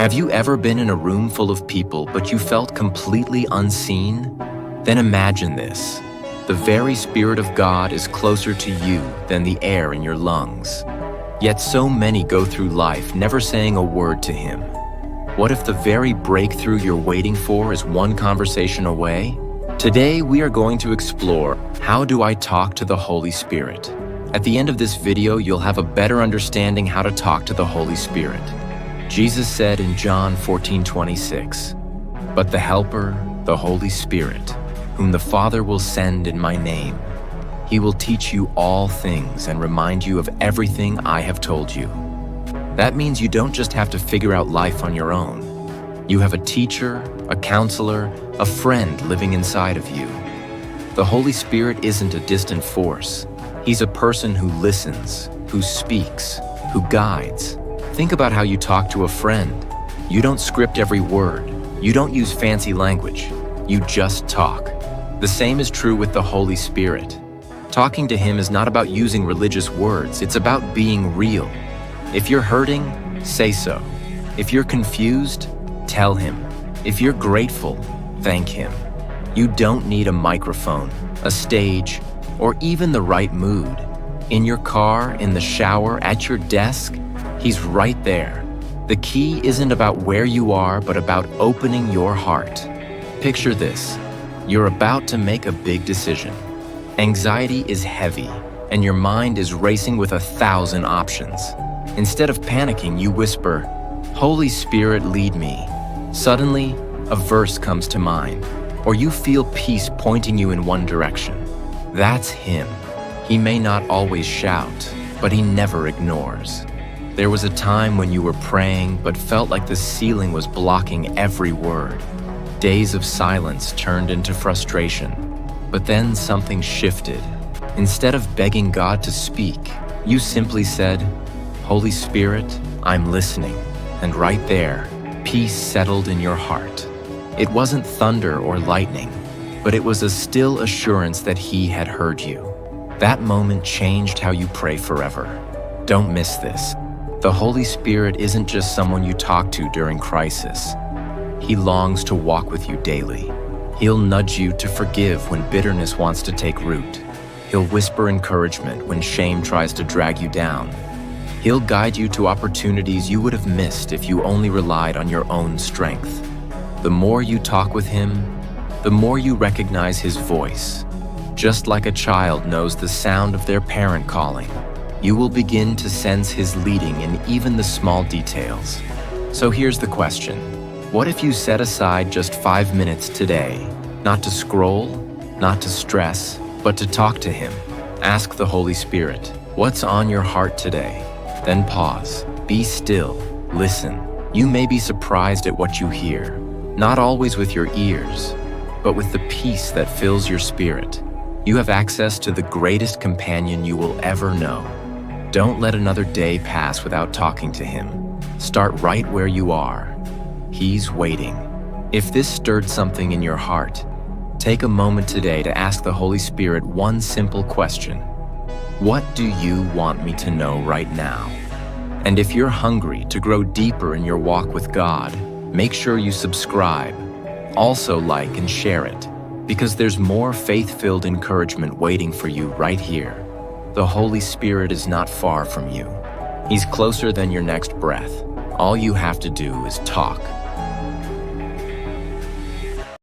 Have you ever been in a room full of people but you felt completely unseen? Then imagine this. The very Spirit of God is closer to you than the air in your lungs. Yet so many go through life never saying a word to Him. What if the very breakthrough you're waiting for is one conversation away? Today we are going to explore, how do I talk to the Holy Spirit? At the end of this video, you'll have a better understanding how to talk to the Holy Spirit. Jesus said in John 14:26, "But the Helper, the Holy Spirit, whom the Father will send in my name, He will teach you all things and remind you of everything I have told you." That means you don't just have to figure out life on your own. You have a teacher, a counselor, a friend living inside of you. The Holy Spirit isn't a distant force. He's a person who listens, who speaks, who guides. Think about how you talk to a friend. You don't script every word. You don't use fancy language. You just talk. The same is true with the Holy Spirit. Talking to Him is not about using religious words. It's about being real. If you're hurting, say so. If you're confused, tell Him. If you're grateful, thank Him. You don't need a microphone, a stage, or even the right mood. In your car, in the shower, at your desk, He's right there. The key isn't about where you are, but about opening your heart. Picture this. You're about to make a big decision. Anxiety is heavy, and your mind is racing with 1,000 options. Instead of panicking, you whisper, "Holy Spirit, lead me." Suddenly, a verse comes to mind, or you feel peace pointing you in one direction. That's Him. He may not always shout, but He never ignores. There was a time when you were praying but felt like the ceiling was blocking every word. Days of silence turned into frustration. But then something shifted. Instead of begging God to speak, you simply said, "Holy Spirit, I'm listening." And right there, peace settled in your heart. It wasn't thunder or lightning, but it was a still assurance that He had heard you. That moment changed how you pray forever. Don't miss this. The Holy Spirit isn't just someone you talk to during crisis. He longs to walk with you daily. He'll nudge you to forgive when bitterness wants to take root. He'll whisper encouragement when shame tries to drag you down. He'll guide you to opportunities you would have missed if you only relied on your own strength. The more you talk with Him, the more you recognize His voice. Just like a child knows the sound of their parent calling, you will begin to sense His leading in even the small details. So here's the question. What if you set aside just 5 minutes today, not to scroll, not to stress, but to talk to Him? Ask the Holy Spirit, what's on your heart today? Then pause, be still, listen. You may be surprised at what you hear, not always with your ears, but with the peace that fills your spirit. You have access to the greatest companion you will ever know. Don't let another day pass without talking to Him. Start right where you are. He's waiting. If this stirred something in your heart, take a moment today to ask the Holy Spirit one simple question. What do you want me to know right now? And if you're hungry to grow deeper in your walk with God, make sure you subscribe. Also like and share it, because there's more faith-filled encouragement waiting for you right here. The Holy Spirit is not far from you. He's closer than your next breath. All you have to do is talk.